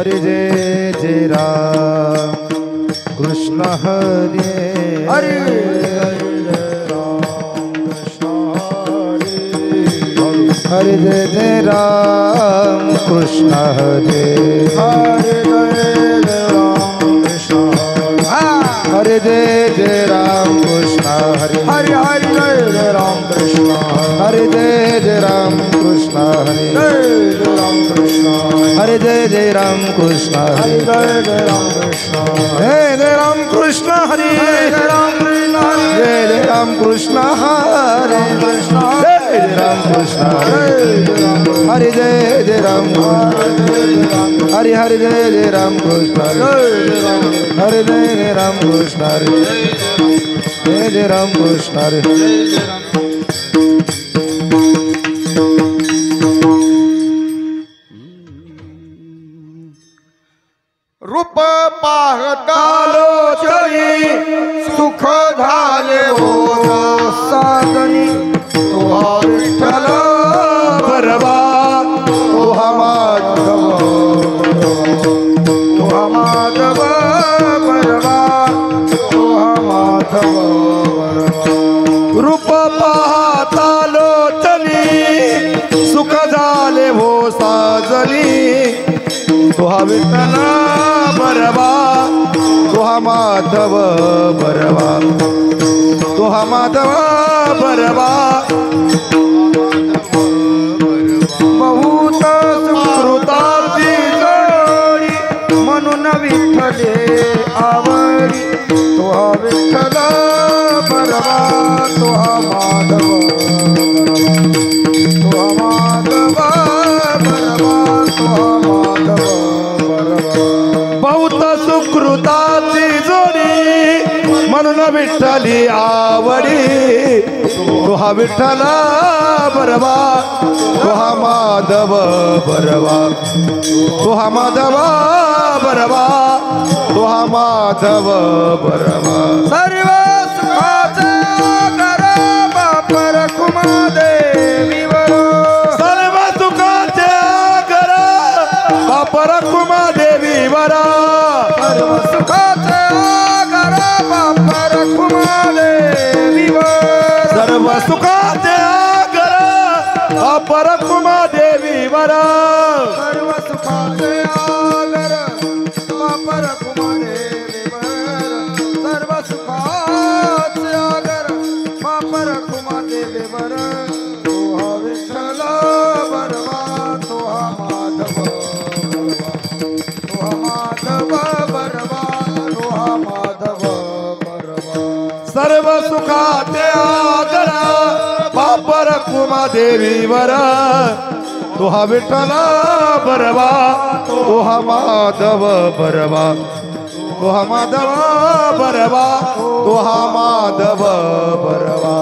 हरे जय जय राम कृष्ण हरे हरे हरे जय जय राम कृष्ण हरे हरे जय राम कृष्ण हरे जय जय राम कृष्ण हरे हरे हरे जय राम कृष्ण हरे जय जय राम कृष्ण हरे जय राम कृष्ण हरे जय जय राम कृष्ण हरे जय राम कृष्ण जय जय राम कृष्ण हरे जय राम कृष्ण जय जय राम कृष्ण हरे कृष्ण जय जय राम कृष्ण हरे जय जय राम हरे हरे जय जय राम कृष्ण हरे जय जय राम कृष्ण हरे जय जय राम कृष्ण हरे रूप पाहतालो चली सुख झाले हो साधनी तुहा विठ्ठल बरबा तुहा माधव तुहा माधव बरबा तुहा माधव रूप पाहता लोचनी सुख झाले हो साजनी तुहा विठ्ठल बरबा तुहा माधव बरबा तुहा माधव बरबा बहुत सुकृताची जोडी म्हणून विठ्ठले आवडी तुहा विठ्ठल बरबा तुहा माधव तुहा माधव बरबा तुहा माधव बरबा बहुत सुकृताची जोडी म्हणून विठ्ठली आवडी तुहा विठ्ठल बरबा तुहा माधव बरबा तुहा माधव बरबा तुहा माधव बरबा सर्व सुखाचे आगर बापर कुमादेवीवर सर्व सुखाचे आगर बापर कुमादेवीवर सर्व सुखाचे आगर बापर कुमादेवीवर सर्व सुखाचे आगर बापर कुमादेवीवर सर्व सुखाचे आगर बापर कुमादेवीवर सर्व सुखाचे आगर बापर कुमादेवीवर तुहा विठ्ठल बरबा तुहा माधव तुहा माधव बरबा तुहा माधव बरबा सर्व सुखाचे आगर बापर कुमादेवीवर तुहा विठ्ठल बरबा तुहा माधव बरबा तुहा माधव बरबा तुहा माधव बरबा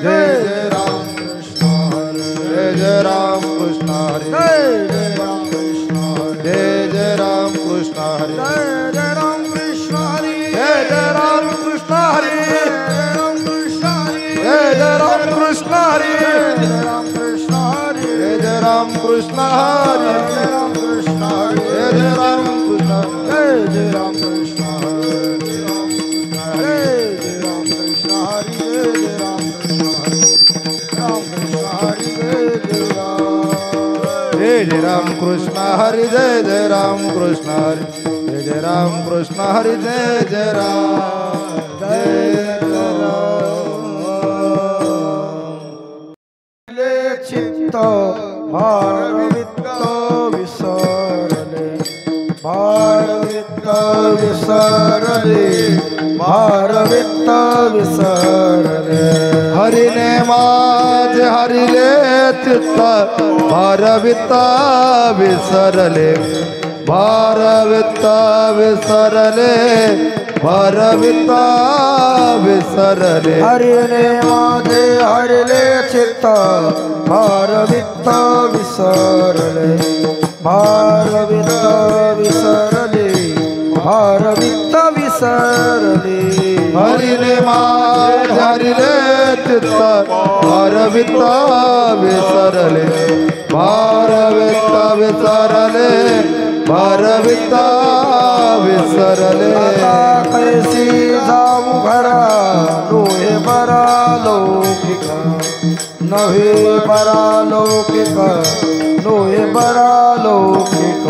जय जय राम कृष्ण हरे जय जय राम कृष्ण हरे जय जय राम कृष्ण जय जय राम कृष्ण हरे जय जय राम कृष्ण हरी जय जय राम कृष्ण हरे जय जय राम कृष्ण हरी जय जय राम कृष्ण हरे जय जय राम कृष्ण जय जय राम कृष्ण जय जय राम कृष्ण हरी जय जय राम कृष्ण हरी जय जय राम कृष्ण हरी जय जय राम कृष्ण हरे जय जय राम कृष्ण हरे जय जय राम कृष्ण हरे जय जय राम जय जय ले चित्त भारवित्त विसरले भारवित्त विसरले भारवित्त विसरले हरिने माझे हरिले चित्त भारवित्त विसरले भारवित्त विसरले भारवित्त विसरले हरिने माझे हरिले चित्त भारवित्त विसरले भारवित्त विसरले भारवित्त विसरले हरिने माझे हरिले चित्त भारवित्त विसरले भारवित्त विसरले भारविता विसरले आता कैसी जाऊ घरा लोहे बरा लौकिक नव्हे बरा लौकिक लोहे बरा लौकिक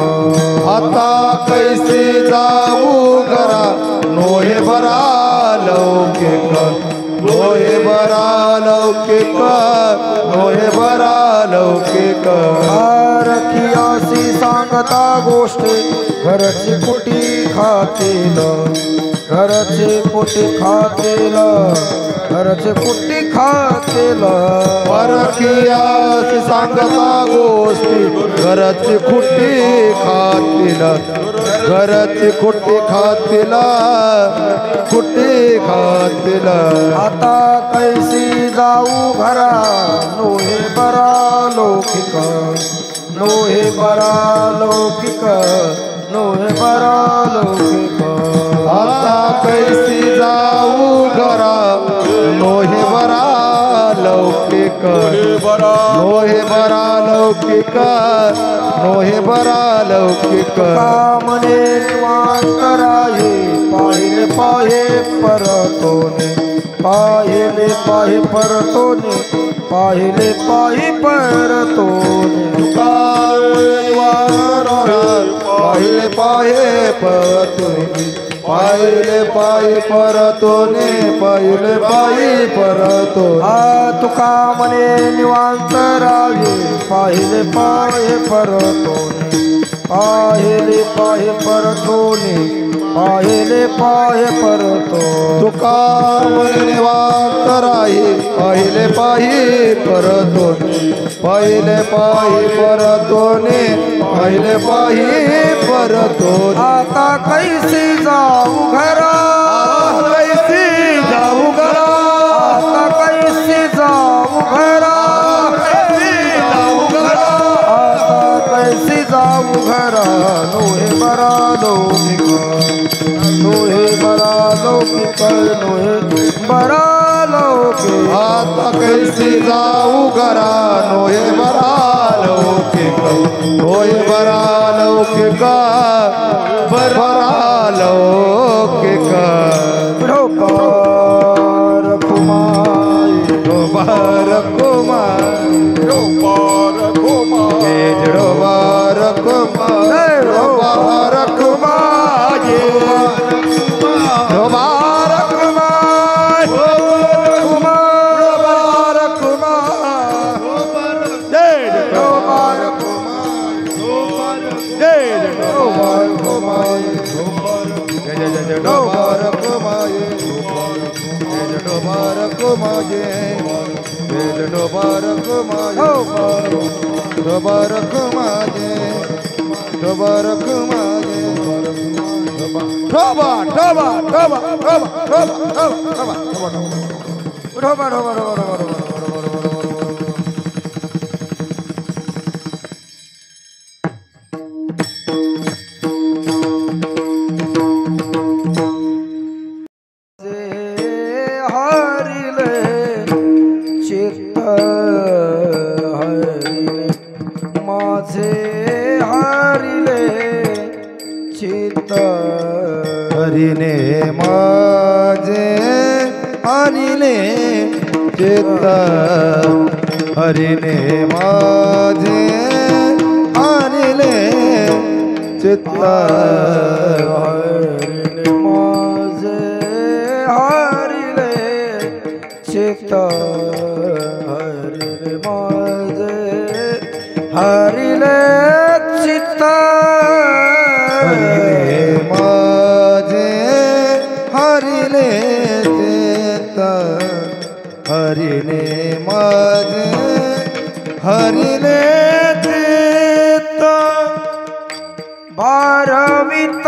आता कैसे जाऊ घरा नोहे बरा लौकिक नोहे बरा लौकिक नोहे बरा लौकिक रखियासी सांगता गोष्टी घरची कुटी खातील घरचे कुटी खातील घरचे कुटी खातील परखियासी सांगता गोष्टी घरची खुट्टी खातील घरची खुट्टी खातील खुट्टी खातील आता कैसी जाऊ घरा नोहे बरा लौकिक नोहे बरा लौकिक नोहे बरा लौकिक आता कैसी जाऊ घरा नोहे बरा लौकिक नोहे बरा लौकिक नोहे बरा लौकिक कामने निवांतराये पाहिले पाहे परतोने पाहिले पाहे परतोने पाहिले पाही परतोने पाहिले पाहे परतोने पाहिले पायी परतोने पाहिले पायी परतो तुका मने निवांत राजे पाहिले पाहे परतोने पाहिले पाहे परतोने पाहिले पाहे परतो तुका मन निवांत राही पाहिले पायी परतोने पाहिले पायी परतोने पाहिले पायी परतोने आता कैसे जाऊ घरा कैसी जाऊ घरा आता कैसे जाऊ घरा कैसी जाऊ घरा आता कैसे जाऊ घरा नोहे बरा लौकिक नोहे बरा लौकिक नोहे बरा लौकिक आता कैसी जाऊ घरा नोहे बरा लौकिक नोहे बरा लौकिक बरा लौकिक ढोपार कुमाई ढोबार कुमार ढोपार कुमाई ढोबार कुमार ढोबार कुमार ढोबार कुमार ढोबार कुमार ढोबार हरिने माझे हरिने चित्त हरिने माझे हरिने चित्त हरिने माझे हरिले चित्त हरिने माझे हरिले चित्त हरिने माझे हरिले चित्त हरिने माझे हरिले चित्त भारवित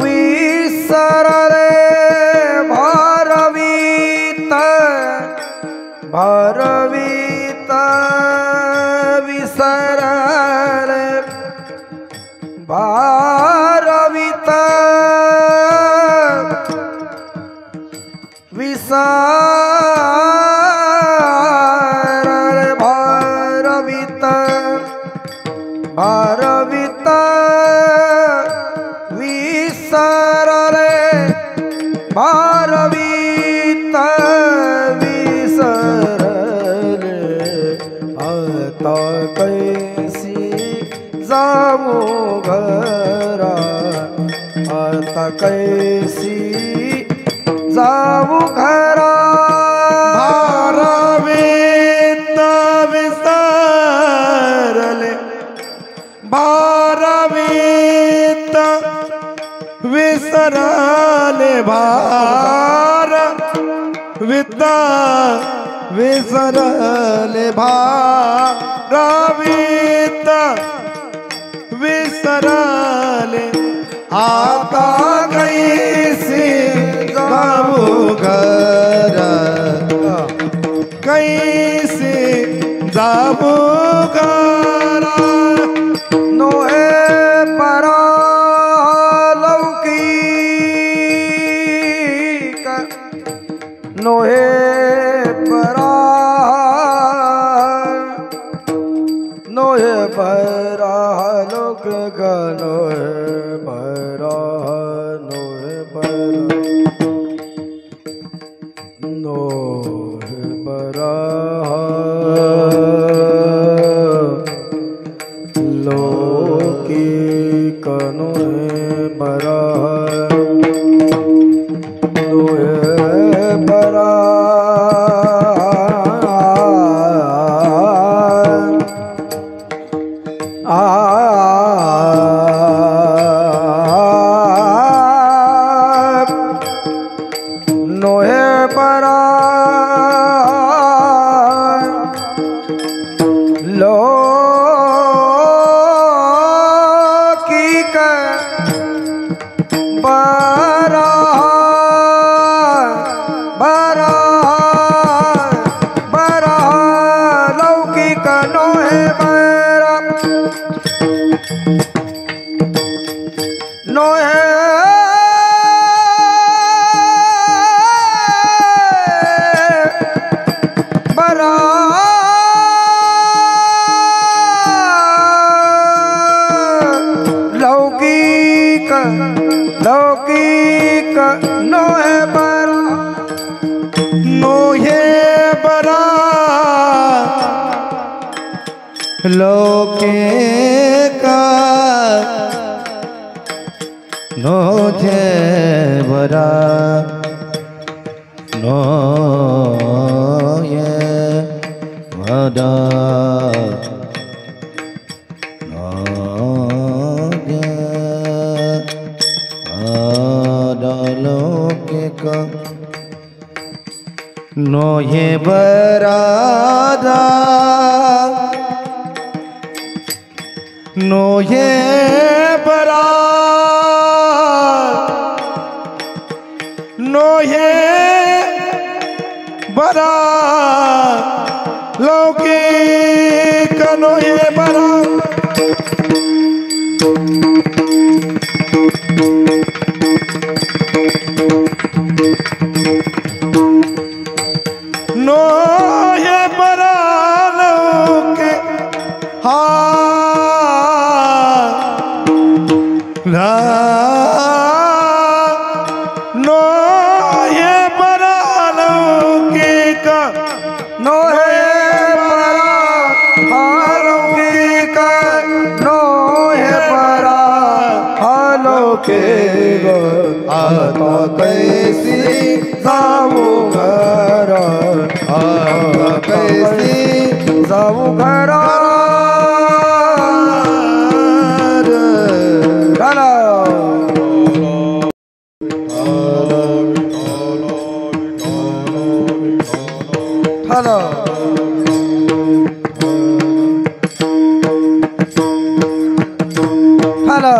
विसरले भारवित भारवित विसरले भारवित विसरले भारवित भारवित विसरले भारवित विसरले आता कैसी जाऊ घरा आता कैसी जाऊ घरा भारवित विसरले भारवित विसरले भारवित विसरले भारवित विसरले आता कैसी जाऊ घरा कैसे जाऊ घरा नोहे परलौकिक नोहे परलौकिक लौकिक नोहे बरा लौकिक नोहे बरा नोहे बरा नोहे बरादा नोहे बरा नोहे बरा लौकिक नोहे बरा नोहे बरा लौकिक नोहे बरा लौकिक नोहे बरा अलौकिक नोहे बरा अलौकिक आता कैसी जाऊ घरा आता कैसी जाऊ घरा हेलो हेलो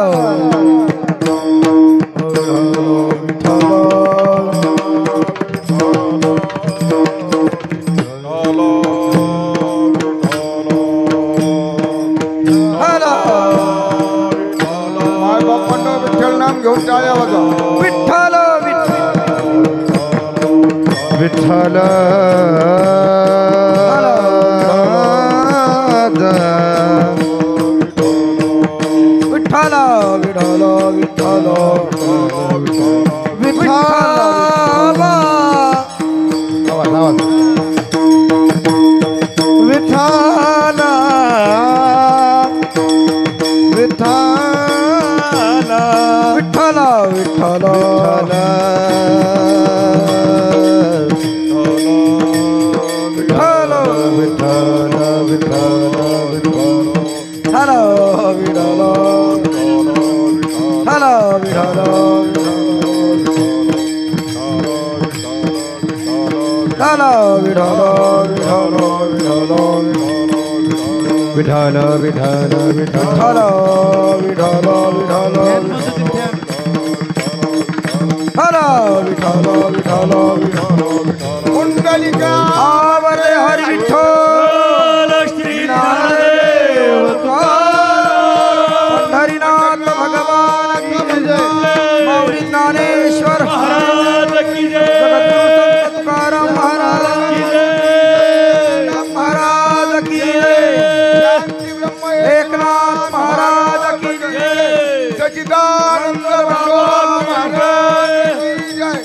विठ्ठल विठ्ठल विठ्ठल विठ्ठल विठ्ठल विठ्ठल विठ्ठल विठ्ठल विठ्ठल विठ्ठल विठ्ठल विठ्ठल विठ्ठल कुंडलिका आवरे हरि विठ्ठल श्री नामदेव पंढरीनाथ भगवान की जय मौरी ज्ञानेश्वर महाराज की जय जगद्गुरु संत तुकाराम महाराज की जय महाराज की जय एकनाथ महाराज की जय सच्चिदानंद भगवान महाराज की जय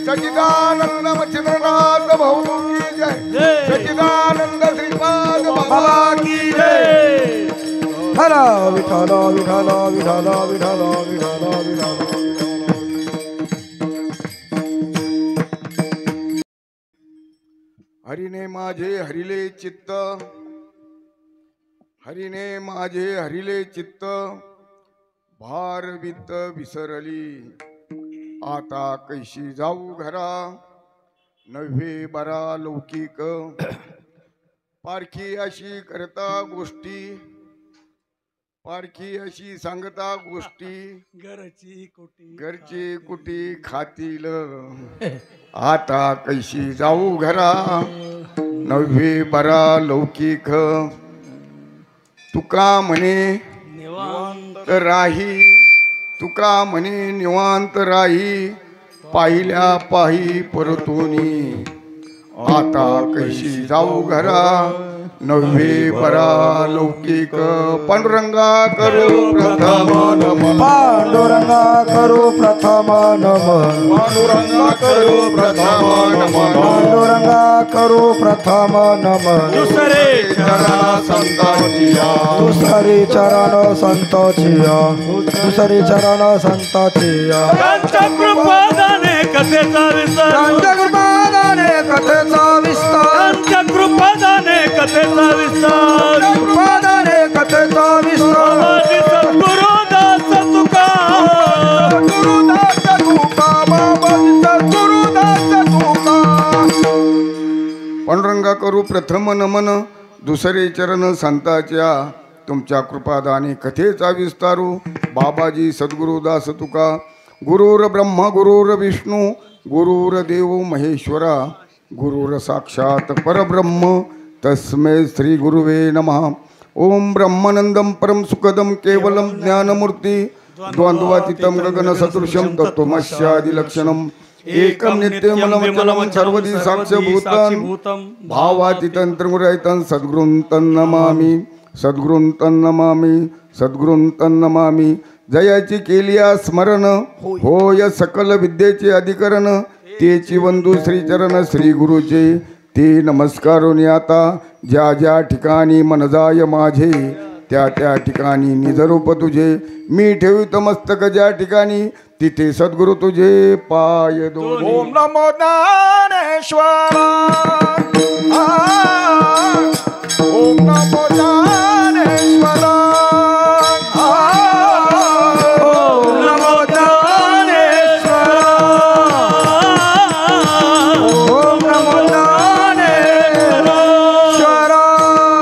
सच्चिदानंद मच्छिंद्रनाथ भाऊ की जय सच्चिदानंद श्रीपाद बाबा की जय हरा विठ्ठल विठ्ठल विठ्ठल विठ्ठल विठ्ठल विठ्ठल हरिने माझे हरिले चित्त हरिने माझे हरिले चित्त भार वित्त विसरली आता कैशी जाऊ घरा नव्हे बरा लौकिक पारखी अशी करता गोष्टी पारखी अशी सांगता गोष्टी घरची कुटी खातील आता कैशी जाऊ घरा नव्हे बरा लौकिक तुका म्हणे निवांत राही तुका म्हणे निवांत राही पाहिल्या पाही परतोनी आता कैशी जाऊ घरा नव्हे बरा लौकिक पांडुरंगा करू प्रथम नमन पांडुरंगा करू प्रथम नमन पांडुरंगा करू प्रथम नमन पांडुरंगा करू प्रथम नमन दुसरे चरण संतांचिया दुसरी चरण संतोचिया दुसरी चरण संतोचिया कृपादाने कथेचा विस्तार कृपादाने कथेचा विस्तार कृपादाने कथेचा विस्तार कृपादाने कथेचा विस्तार बाबाजी सद्गुरुदास तुका गुरुदास तुका बाबाजी सद्गुरुदास तुका पांडुरंगा करू प्रथम नमन दुसरे चरण संतांच्या तुमच्या कृपादाने कथेचा विस्तारू बाबाजी सद्गुरुदास तुका गुरुर ब्रह्मा गुरुर विष्णू गुरुर देव महेश्वरा गुरुर साक्षात परब्रह्म तस्मै श्री गुरुवे नमः ओम ब्रह्मानंदम परम सुखदम केवलम ज्ञानमूर्ति द्वंद्वातीतं गगन सदृशं तत्त्वमस्यादि लक्षणम एकम नित्यमलमचलम सर्वदी साक्ष्यभूतं भावातीतं त्रिगुणातीतं सद्गुरुं तन्नमामि सद्गुरुं तन्नमामि सद्गुरुं तन्नमामि जयाची केलिया स्मरण होय सकल विद्येचे अधिकरण तेची वंदू श्रीचरण श्री गुरुचे ते नमस्कारोनी आता ज्या ज्या ठिकाणी मन जाय माझे त्या त्या ठिकाणी निजरूप तुझे मी ठेवित मस्तक ज्या ठिकाणी तिथे सद्गुरु तुझे पाय दोन ओम नमो ज्ञानेश्वरा ओम नमो ज्ञानेश्वरा ओम नमो ज्ञानेश्वरा ओम नमो ज्ञानेश्वरा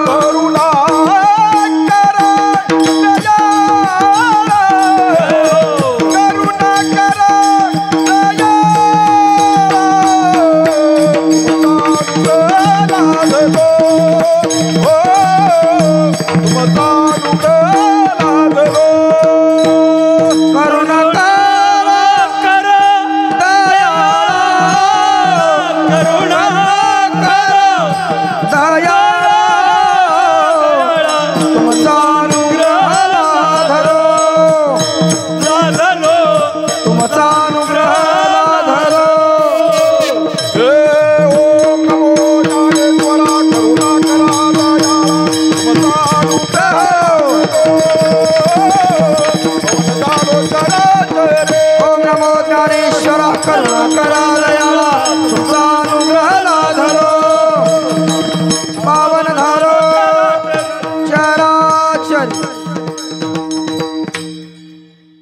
करुणाकर दया करुणाकर दया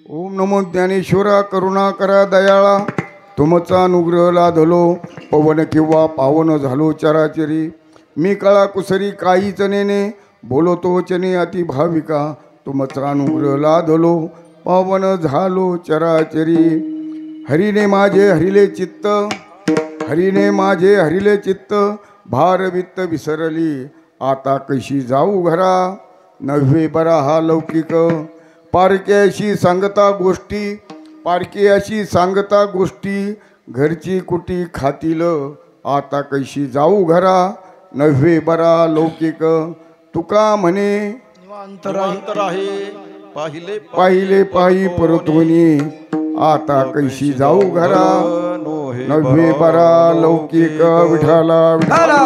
ओम नमो ज्ञानेश्वरा करुणा करा दयाळा तुमचा अनुग्रह लाधलो पवन किंवा पावन झालो चराचरी मी कळा कुसरी काहीच नेने बोलतो चने अति भाविका तुमचा अनुग्रह लाधलो पावन झालो चराचरी हरीने माझे हरिले चित्त हरीने माझे हरिले चित्त भार वित्त विसरली आता कशी जाऊ घरा नव्हे बरा हा लौकिक पारक्याशी सांगता गोष्टी पारक्याशी सांगता गोष्टी घरची कुटी खातील आता कशी जाऊ घरा नव्हे बरा लौकिक तुका म्हणे अंतर आहे पाहिले पाहिले पायी परतोनी आता कैशी जाऊ घरा नव्हे बरा लौकिक विठाला विठाला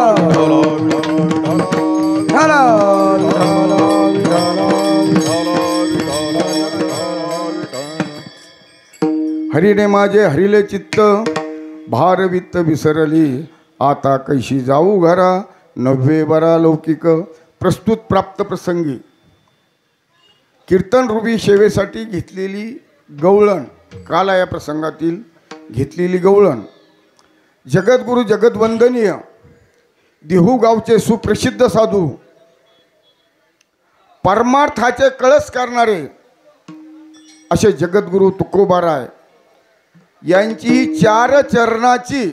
हरीने माझे हरिले चित्त भार वित्त विसरली आता कैशी जाऊ घरा नव्हे बरा लौकिक प्रस्तुत प्राप्त प्रसंगी कीर्तन रूपी सेवेसाठी घेतलेली गवळण काला या प्रसंगातील घेतलेली गवळण जगद्गुरु जगद्वंदनीय देहू गावचे सुप्रसिद्ध साधू परमार्थाचे कळस करणारे असे जगद्गुरु तुकोबाराय यांची 4 चरणाची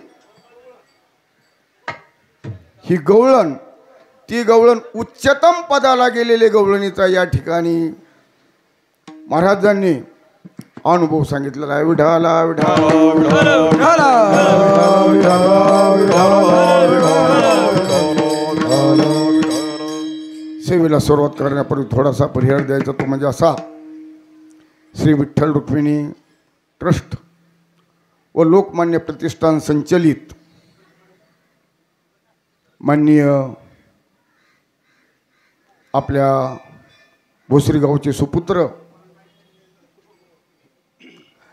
ही गवळण ती गवळण उच्चतम पदाला गेलेले गवळणीचा या ठिकाणी महाराजांनी अनुभव सांगितलेला आहे विठाला विठाला सेवेला सुरुवात करण्यापूर्वी थोडासा परिहार द्यायचा तो म्हणजे असा श्री विठ्ठल रुक्मिणी ट्रस्ट व लोकमान्य प्रतिष्ठान संचलित माननीय आपल्या भोसरी गावचे सुपुत्र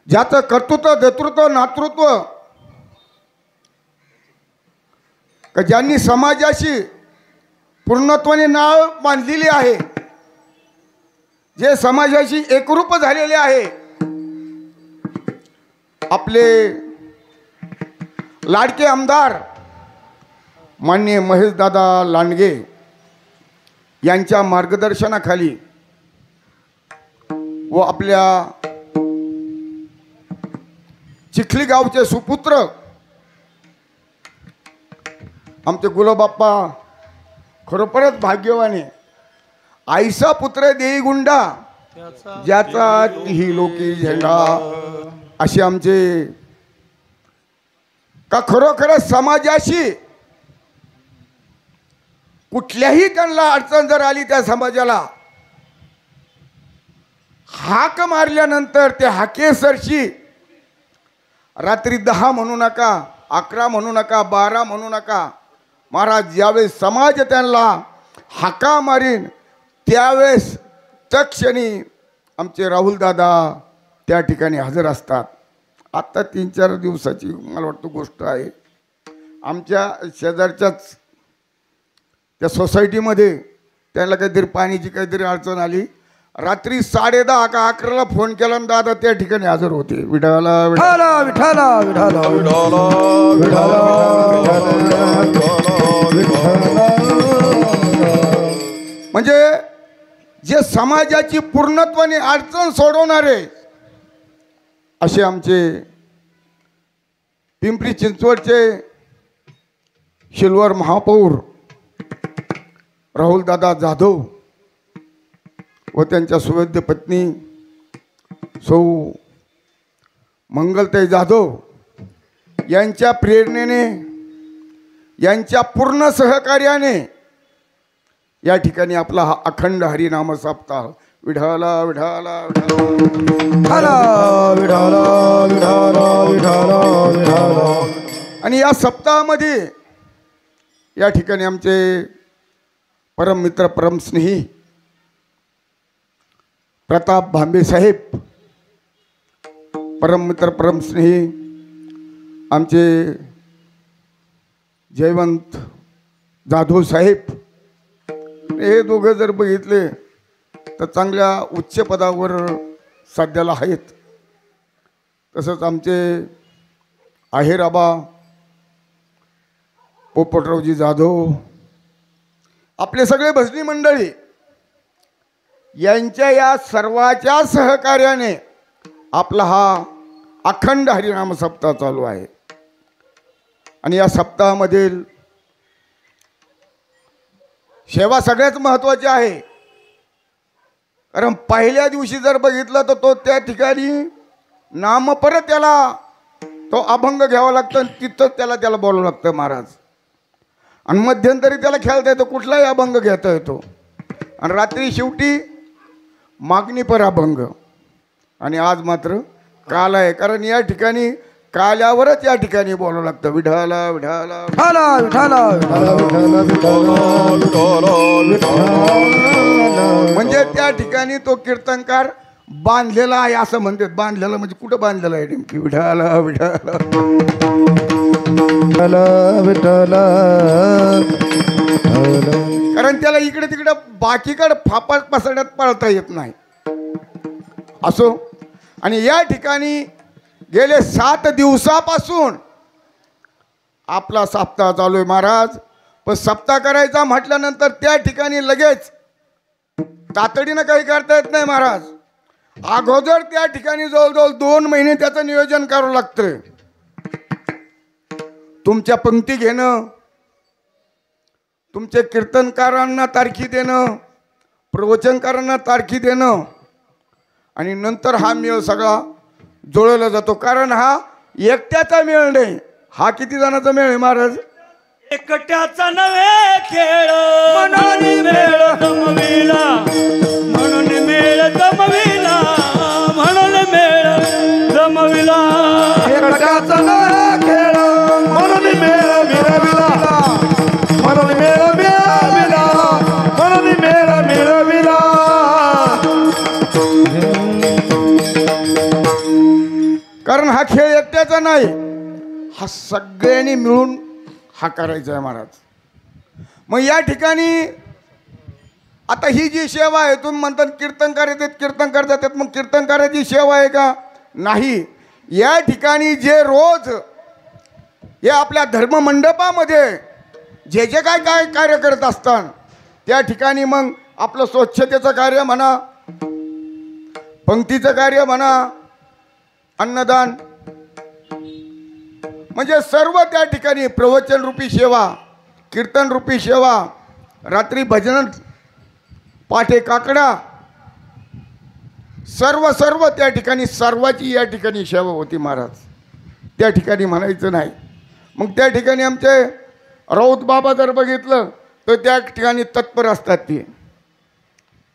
ज्याचं कर्तृत्व नेतृत्व नातृत्व का ज्यांनी समाजाशी पूर्णत्वाने नाळ बांधलेली आहे जे समाजाशी एकरूप झालेले आहे आपले लाडके आमदार माननीय महेशदादा लांडगे यांच्या मार्गदर्शनाखाली व आपल्या चिखली गावचे सुपुत्र आमचे गुलाबाप्पा खरोखरच भाग्यवाने आईसा पुत्र देई गुंडा ज्याचा ही लोकी झेंडा असे आमचे का खरोखरच समाजाशी कुठल्याही त्यांना अडचण जर आली त्या समाजाला हाक मारल्यानंतर ते हाकेसरशी रात्री 10 म्हणू नका 11 म्हणू नका 12 म्हणू नका महाराज ज्यावेळेस समाज त्यांना हाका मारीन त्यावेळेस तक्षणी आमचे राहुल दादा त्या ठिकाणी हजर असतात. आत्ता 3-4 दिवसाची मला वाटतं गोष्ट आहे. आमच्या शेजारच्याच त्या सोसायटीमध्ये त्यांना काहीतरी पाण्याची काहीतरी अडचण आली. रात्री 10:30 का 11ला फोन केला आणि दादा त्या ठिकाणी हजर होते. विठाला विठाला विठाला विठाला म्हणजे जे समाजाची पूर्णत्वाने अडचण सोडवणारे असे आमचे पिंपरी चिंचवडचे सिल्वर महापौर राहुल दादा जाधव व त्यांच्या सुवैद्य पत्नी सौ मंगलताई जाधव यांच्या प्रेरणेने यांच्या पूर्ण सहकार्याने या ठिकाणी आपला हा अखंड हरिनाम सप्ताह विठाला विठाला विठाला विठाला विठाला विठाला विठाला आणि या सप्ताहामध्ये या ठिकाणी आमचे परम मित्र परम स्नेही प्रताप भांबे साहेब परम मित्र परम स्नेही आमचे जयवंत जाधव साहेब हे दोघं जर बघितले तर चांगल्या उच्च पदावर सध्याला आहेत. तसंच आमचे आहेराबा पोपटरावजी जाधव, आपले सगळे भजनी मंडळी यांच्या या सर्वाच्या सहकार्याने आपला हा अखंड हरिनाम सप्ताह चालू आहे. आणि या सप्ताहामधील सेवा सगळ्यात महत्त्वाची आहे. कारण पहिल्या दिवशी जर बघितलं तर तो त्या ठिकाणी नाम परत त्याला तो अभंग घ्यावा लागतं आणि तिथंच त्याला बोलावं लागतं महाराज. आणि मध्यंतरी त्याला खेळता येतो, कुठलाही अभंग घेता येतो. आणि रात्री शेवटी मागणी पर अभंग. आणि आज मात्र काल आहे, कारण या ठिकाणी काल्यावरच या ठिकाणी बोलावं लागतं. विठाला विठाला विठाला विठाला म्हणजे त्या ठिकाणी तो कीर्तनकार बांधलेला आहे असं म्हणतात. बांधलेला म्हणजे कुठं बांधलेला आहे नेमकी? विठाला विठाला विठाला. कारण त्याला इकडे तिकडे बाकीकडे फापाट पसरण्यात पळता येत नाही. असो. आणि या ठिकाणी गेले 7 दिवसापासून आपला सप्ताह चालू आहे महाराज. पण सप्ताह करायचा म्हटल्यानंतर त्या ठिकाणी लगेच तातडीनं काही करता येत नाही महाराज. अगोदर त्या ठिकाणी जवळजवळ 2 महिने त्याचं नियोजन करावं लागतं. तुमच्या पंक्ती घेणं, तुमच्या कीर्तनकारांना तारखी देणं, प्रवचनकारांना तारखी देणं, आणि नंतर हा मेळ सगळा जुळवला जातो. कारण हा एकट्याचा मेळ नाही, हा किती जणांचा मेळ आहे महाराज? एकट्याचा नव्हे खेळ म्हणून मेळ जमविला, म्हणून मेळ जमविला, म्हणून मेळ जमविला. एकट्याचा नव्हे खेळ म्हणून मेळ मिळविला, म्हणून मेळ मिळविला, म्हणून मेळ मिळविला. कारण हा खेळ एकट्याचा नाही, हा सगळ्यांनी मिळून हा करायचा आहे महाराज. मग या ठिकाणी आता ही जी सेवा आहे, तुम्ही म्हणतात कीर्तनकार येतात, कीर्तनकार जातात, मग कीर्तनकाराची सेवा आहे का? नाही. या ठिकाणी जे रोज हे आपल्या धर्ममंडपामध्ये जे जे काय कार्य करत असतात त्या ठिकाणी मग आपलं स्वच्छतेचं कार्य म्हणा, पंक्तीचं कार्य म्हणा, अन्नदान, म्हणजे सर्व त्या ठिकाणी प्रवचन रूपी सेवा, कीर्तन रूपी सेवा, रात्री भजन, पाठे काकडा, सर्व त्या ठिकाणी सर्वाची या ठिकाणी सेवा होती महाराज. त्या ठिकाणी म्हणायचं नाही. मग त्या ठिकाणी आमचे राऊत बाबा जर बघितलं तर त्या ठिकाणी तत्पर असतात. ते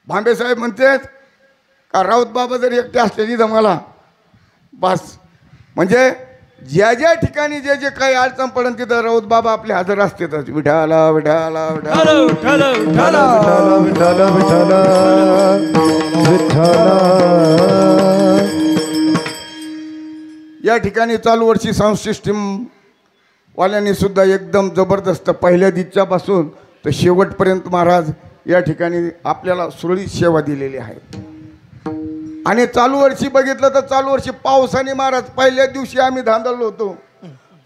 भांबे साहेब म्हणतात का राऊत बाबा जर एकटे असले जमाला बस, म्हणजे ज्या ज्या ठिकाणी जे जे काही अडचण पडेल तिथं राऊत बाबा आपले हजर असतातच. विठाला विठाला विठाला विठाला विठाला विठाला विठाला विठाला. या ठिकाणी चालू वर्षी साऊंड सिस्टीम वाल्यांनी सुद्धा एकदम जबरदस्त पहिल्या दिवसापासून तर शेवटपर्यंत महाराज या ठिकाणी आपल्याला सुरळीत सेवा दिलेली आहे. आणि चालू वर्षी बघितलं तर चालू वर्षी पावसाने महाराज पहिल्या दिवशी आम्ही धांदळलो होतो.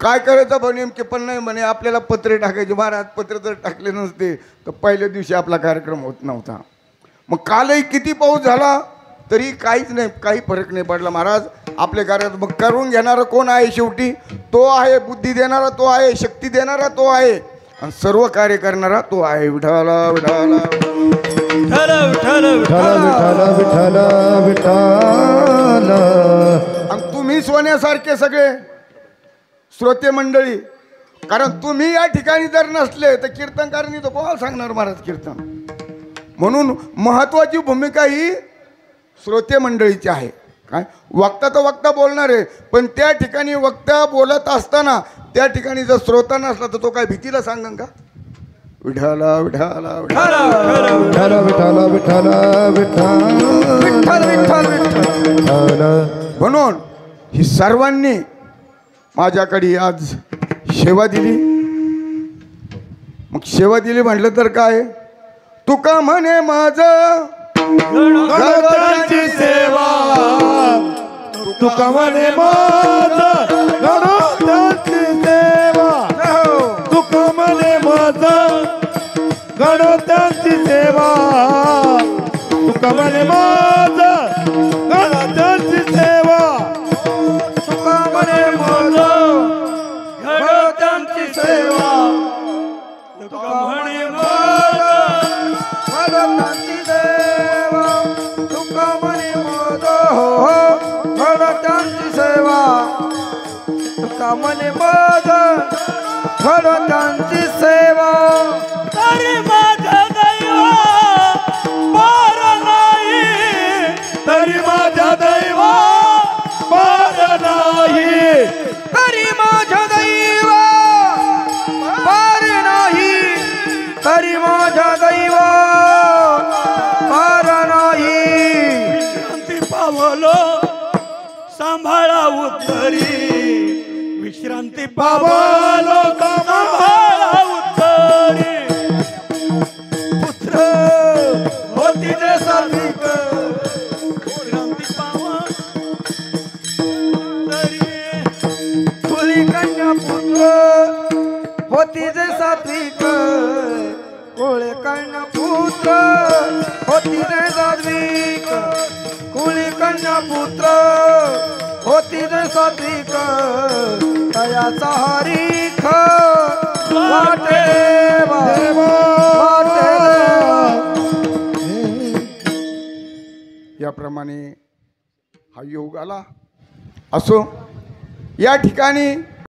काय करायचं बघ नेमके, पण नाही म्हणे आपल्याला पत्रे टाकायचे. महाराज पत्रे जर टाकले नसते तर पहिल्या दिवशी आपला कार्यक्रम होत नव्हता. मग कालही किती पाऊस झाला तरी काहीच नाही, काही फरक नाही पडला महाराज. आपले कार्य मग करून घेणारा कोण आहे? शेवटी तो आहे. बुद्धी देणारा तो आहे, शक्ती देणारा तो आहे, आणि सर्व कार्य करणारा तो आहे. विठाला विठाला विठाला विठाला विठाला विठाला विठाला. आणि तुम्ही सोन्यासारखे सगळे श्रोते मंडळी, कारण तुम्ही या ठिकाणी जर नसले तर कीर्तनकारांनी तर कोणाला सांगणार महाराज कीर्तन. म्हणून महत्वाची भूमिका ही श्रोते मंडळीची आहे. काय वक्ता तर वक्ता बोलणार आहे, पण त्या ठिकाणी वक्ता बोलत असताना त्या ठिकाणी जर श्रोता नसला तर तो काय भीतीला सांगन का? विठाला विठाला विठाला विठाला विठाला विठाला विठाला विठाला. म्हणून ही सर्वांनी माझ्याकडे आज सेवा दिली. मग सेवा दिली म्हटलं तर काय, तुका म्हणे माझं गणोत्यांची सेवा तुका म्हणे माझ गणोत्यांची सेवा तुका म्हणे माझ गणोत्यांची सेवा तुका म्हणे माझ गणोत्यांची सेवा तुका म्हणे माझ गणोत्यांची सेवा तुका म्हणे माझ गणोत्यांची सेवा तुका म्हणे माझ गणोत्यांची सेवा तुका म्हणे माझ गणोत्यांची सेवा तरी माझं दैव पार नाही तरी माझ्या दैवा पार नाही तरी माझ्या दैव पार नाही तरी माझ्या दैव पार नाही विश्रांती पावलो सांभाळा उत्तरी विश्रांती पावलो सांभाळा उत्तरी पुत्र होती जे सात्विक विश्रांती पावा उत्तरी कुळी कन्या पुत्र होती जे सात्विक कुळी कन्या पुत्र होती जे सात्विक कुळी कन्या पुत्र होती जे सात्विक तयाचा हरीख वाटे देवा, वाटे याप्रमाणे हा योग आला असो. या ठिकाणी